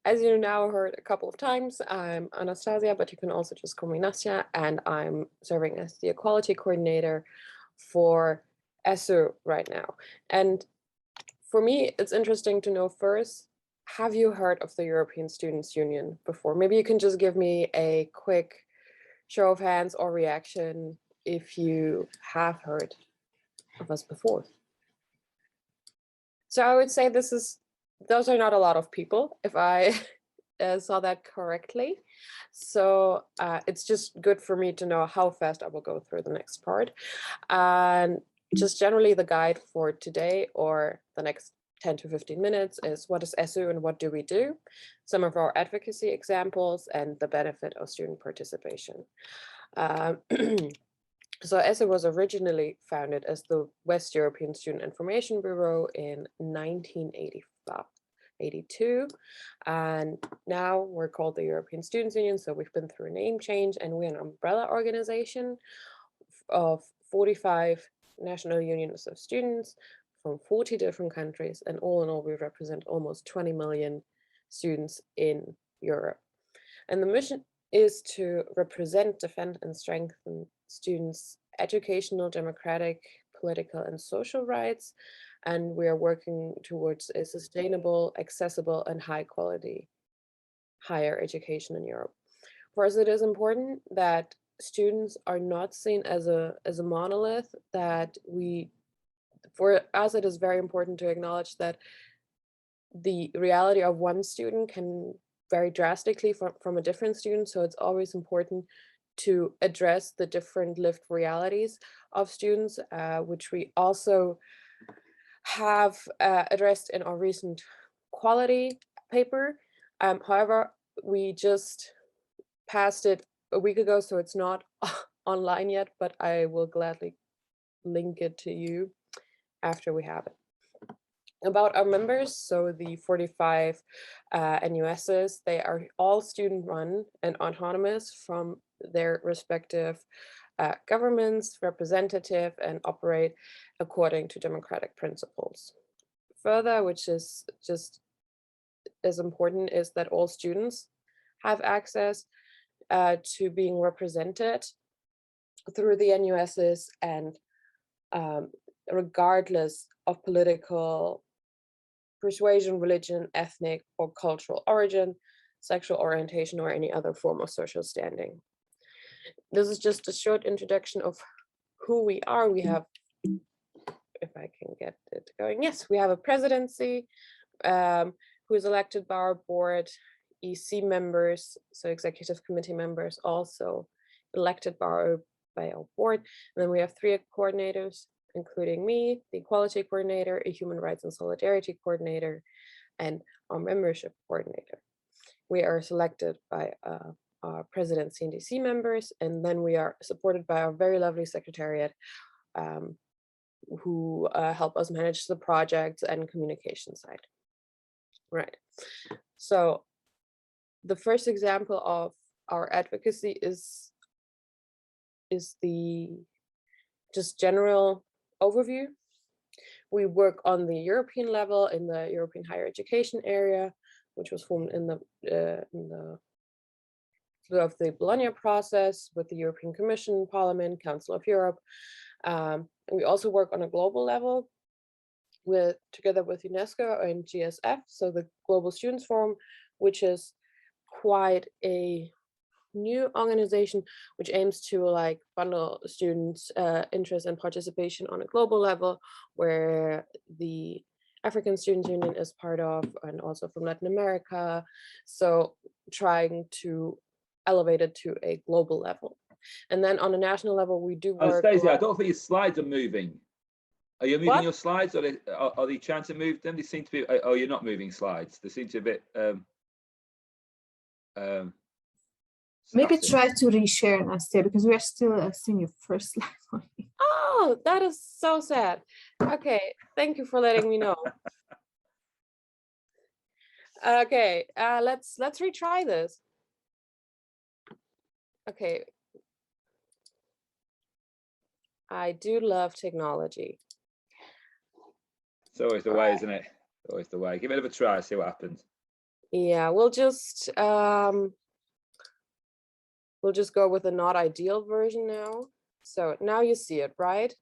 as you now heard a couple of times, I'm Anastasia, but you can also just call me Nastia, and I'm serving as the equality coordinator for ESU right now. And for me, it's interesting to know first, have you heard of the European Students' Union before? Maybe you can just give me a quick show of hands or reaction if you have heard of us before. So I would say those are not a lot of people, if I saw that correctly. So it's just good for me to know how fast I will go through the next part. And just generally the guide for today or the next 10 to 15 minutes is what is ESU and what do we do? Some of our advocacy examples and the benefit of student participation. So ESU was originally founded as the West European Student Information Bureau in 1982. And now we're called the European Students' Union. So we've been through a name change, and we're an umbrella organization of 45 national unions of students from 40 different countries. And all in all, we represent almost 20 million students in Europe. And the mission is to represent, defend, and strengthen students' educational, democratic, political, and social rights. And we are working towards a sustainable, accessible, and high quality higher education in Europe. For us, it is important that students are not seen as a monolith, that for us, it is very important to acknowledge that the reality of one student can vary drastically from a different student. So it's always important to address the different lived realities of students, which we also have addressed in our recent quality paper. However, we just passed it a week ago, so it's not online yet, but I will gladly link it to you after we have it. About our members, so the 45 NUSs, they are all student-run and autonomous from their respective governments, representative, and operate according to democratic principles. Further, which is just as important, is that all students have access to being represented through the NUSs, and regardless of political persuasion, religion, ethnic or cultural origin, sexual orientation, or any other form of social standing. This is just a short introduction of who we are. We have, if I can get it going, yes, we have a presidency who is elected by our board, EC members, so executive committee members, also elected by our board. And then we have 3 coordinators, including me, the equality coordinator, a human rights and solidarity coordinator, and our membership coordinator. We are selected by our presidency and DC members, and then we are supported by our very lovely secretariat who help us manage the projects and communication side. Right. So the first example of our advocacy is the just general overview. We work on the European level in the European higher education area, which was formed in the flow of the Bologna process with the European Commission, Parliament, Council of Europe. And we also work on a global level together with UNESCO and GSF, so the Global Students Forum, which is quite a new organization which aims to bundle students' interest and participation on a global level, where the African Students' Union is part of, and also from Latin America. So trying to elevate it to a global level. And then on a national level, we do work. Anastasia, I don't think your slides are moving. Are you moving your slides, or are they trying to move them? They seem to be. Oh, you're not moving slides. They seem to be a bit. Maybe try to reshare, Anastasia, because we are still seeing your first slide. Oh, that is so sad. Okay, thank you for letting me know. Okay, let's retry this. Okay. I do love technology. It's always the way, isn't it? Always the way. Give it a try, see what happens. Yeah, we'll just go with the not ideal version now. So now you see it, right?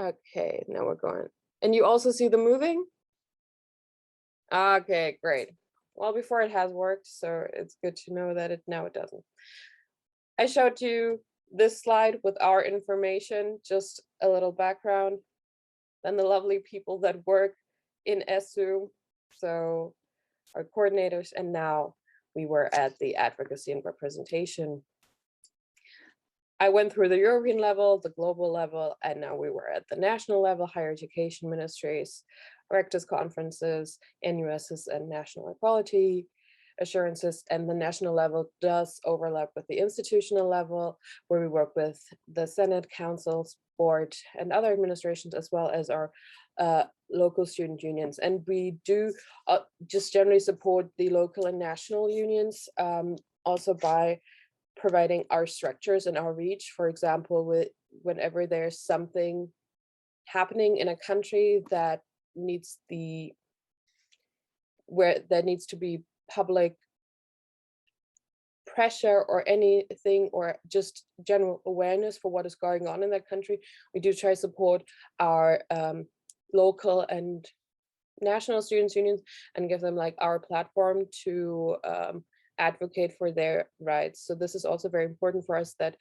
Okay, now we're going. And you also see the moving? Okay, great. Well, before it has worked, so it's good to know that now it doesn't. I showed you this slide with our information, just a little background, and the lovely people that work in ESU, so our coordinators, and now we were at the advocacy and representation. I went through the European level, the global level, and now we were at the national level, higher education ministries, rectors conferences, NUSs, and national equality assurances. And the national level does overlap with the institutional level, where we work with the Senate, councils, board, and other administrations, as well as our local student unions. And we do just generally support the local and national unions, also by providing our structures and our reach. For example, whenever there's something happening in a country that needs to be public pressure or anything, or just general awareness for what is going on in that country, we do try to support our local and national students unions and give them like our platform to advocate for their rights. So this is also very important for us, that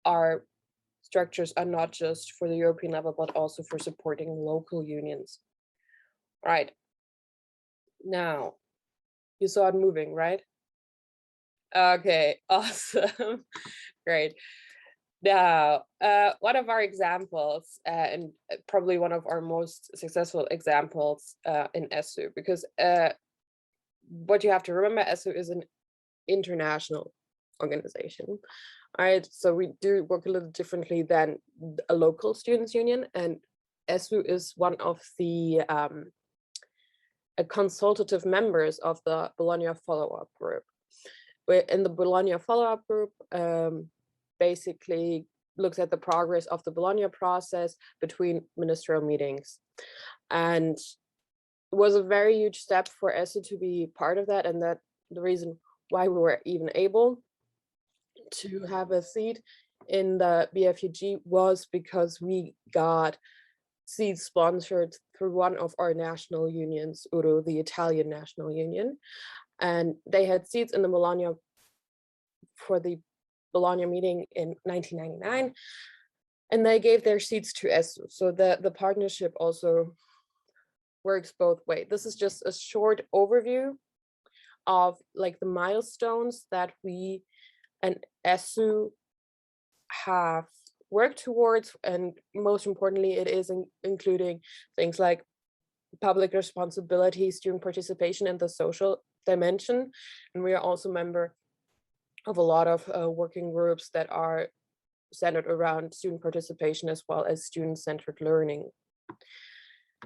our structures are not just for the European level, but also for supporting local unions. Right. Now, you saw it moving, right? Okay, awesome. Great. Now, one of our examples, and probably one of our most successful examples in ESU, because what you have to remember, ESU is an international organization. All right, so we do work a little differently than a local students union, and ESU is one of the consultative members of the Bologna follow-up group. In the Bologna follow-up group, basically looks at the progress of the Bologna process between ministerial meetings. And it was a very huge step for ESU to be part of that, and that the reason why we were even able to have a seat in the BFUG was because we got seats sponsored through one of our national unions, URU, the Italian national union. And they had seats in the Bologna for the Bologna meeting in 1999, and they gave their seats to ESU. So the partnership also works both ways. This is just a short overview of like the milestones that we and ESU have worked towards, and most importantly, it is including things like public responsibility, student participation, and the social dimension. And we are also a member of a lot of working groups that are centered around student participation as well as student-centered learning.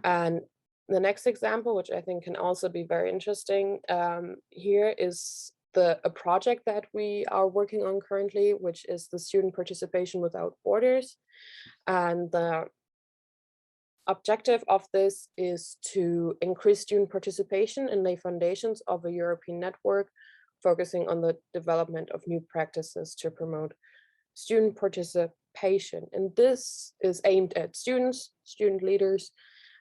And the next example, which I think can also be very interesting here, is a project that we are working on currently, which is the Student Participation Without Borders. And the objective of this is to increase student participation and lay foundations of a European network focusing on the development of new practices to promote student participation. And this is aimed at students, student leaders,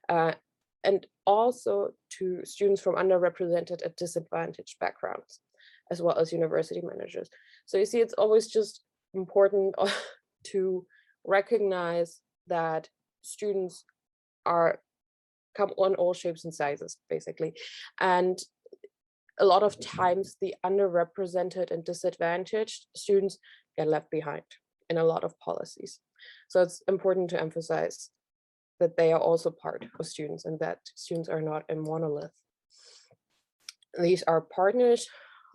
and also to students from underrepresented and disadvantaged backgrounds, as well as university managers. So you see, it's always just important to recognize that students come on all shapes and sizes, basically. And a lot of times the underrepresented and disadvantaged students get left behind in a lot of policies. So it's important to emphasize that they are also part of students and that students are not a monolith. These are partners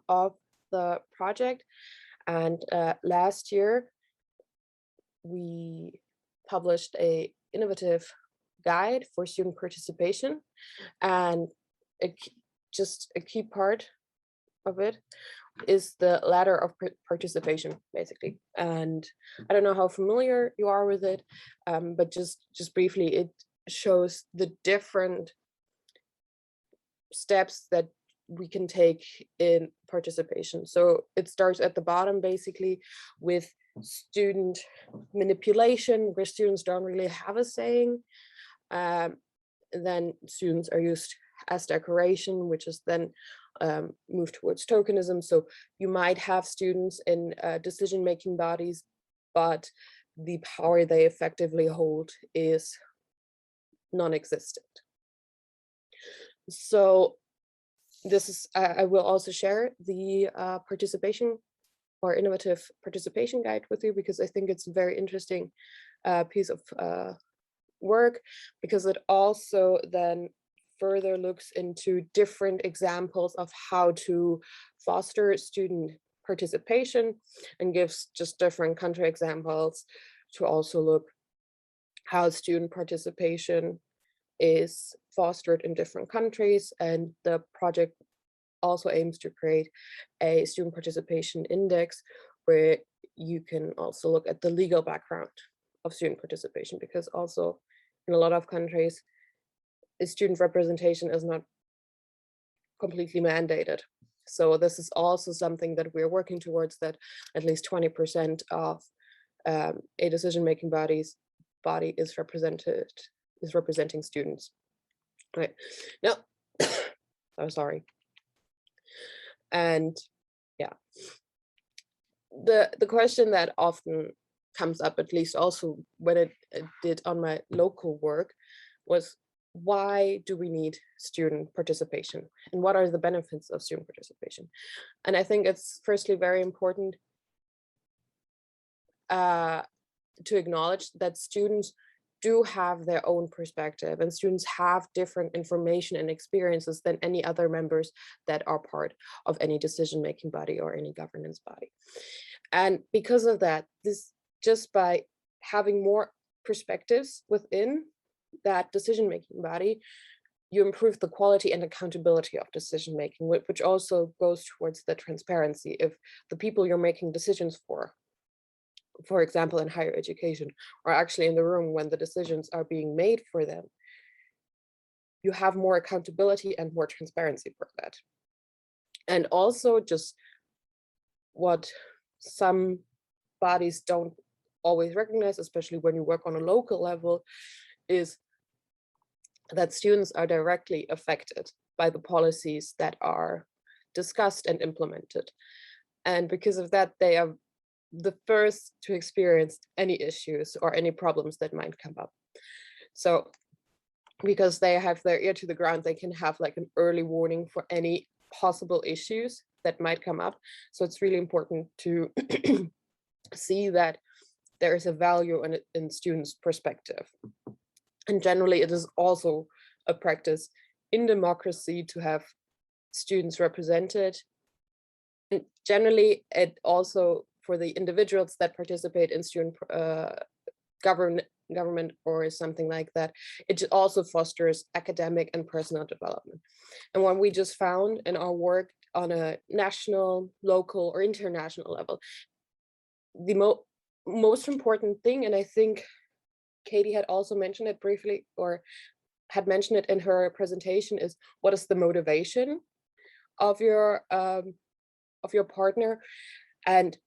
of the project. And last year, we published an innovative guide for student participation, and just a key part of it is the ladder of participation, basically. And I don't know how familiar you are with it, but just briefly, it shows the different steps that we can take in participation. So it starts at the bottom basically with student manipulation, where students don't really have a saying. Then students are used as decoration, which is then moved towards tokenism. So you might have students in decision-making bodies, but the power they effectively hold is non-existent. So this is, I will also share the participation or innovative participation guide with you, because I think it's a very interesting piece of work, because it also then further looks into different examples of how to foster student participation, and gives just different country examples to also look how student participation is fostered in different countries. And the project also aims to create a student participation index, where you can also look at the legal background of student participation, because also in a lot of countries, student representation is not completely mandated. So this is also something that we're working towards, that at least 20% of a decision-making body is representing students. Right now, oh, sorry. And yeah, the question that often comes up, at least also when it did on my local work, was why do we need student participation, and what are the benefits of student participation? And I think it's firstly very important to acknowledge that students do have their own perspective, and students have different information and experiences than any other members that are part of any decision-making body or any governance body. And because of that, this, just by having more perspectives within that decision-making body, you improve the quality and accountability of decision-making, which also goes towards the transparency. If the people you're making decisions for example, in higher education, are actually in the room when the decisions are being made for them, you have more accountability and more transparency for that. And also, just what some bodies don't always recognize, especially when you work on a local level, is that students are directly affected by the policies that are discussed and implemented. And because of that, they are the first to experience any issues or any problems that might come up. So because they have their ear to the ground, they can have like an early warning for any possible issues that might come up. So it's really important to see that there is a value in students' perspective. And generally, it is also a practice in democracy to have students represented. And generally, it also, for the individuals that participate in student government or something like that, it also fosters academic and personal development. And what we just found in our work on a national, local, or international level, the most important thing, and I think Katie had also mentioned it briefly, or had mentioned it in her presentation, is what is the motivation of your partner. And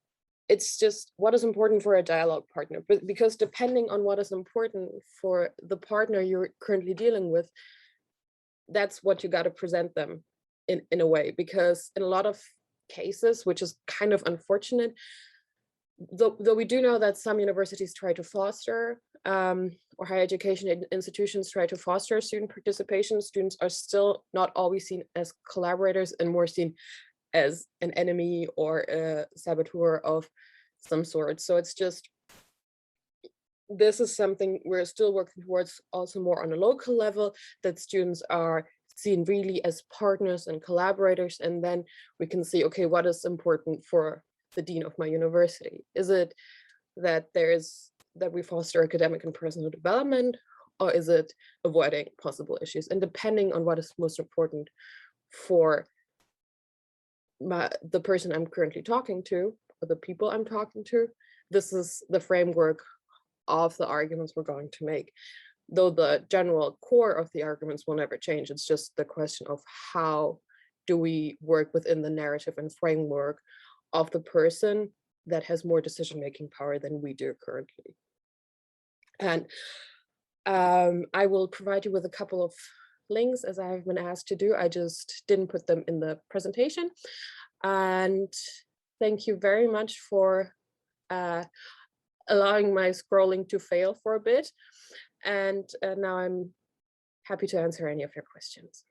it's just what is important for a dialogue partner, but because depending on what is important for the partner you're currently dealing with, that's what you got to present them in a way. Because in a lot of cases, which is kind of unfortunate, though we do know that some universities try to foster or higher education institutions try to foster student participation, students are still not always seen as collaborators and more seen as an enemy or a saboteur of some sort. So it's just, this is something we're still working towards, also more on a local level, that students are seen really as partners and collaborators. And then we can see, okay, what is important for the dean of my university? Is it that we foster academic and personal development, or is it avoiding possible issues? And depending on what is most important for the person I'm currently talking to, or the people I'm talking to, this is the framework of the arguments we're going to make. though the general core of the arguments will never change. It's just the question of how do we work within the narrative and framework of the person that has more decision-making power than we do currently. And I will provide you with a couple of links as I have been asked to do. I just didn't put them in the presentation. And thank you very much for allowing my scrolling to fail for a bit. And now I'm happy to answer any of your questions.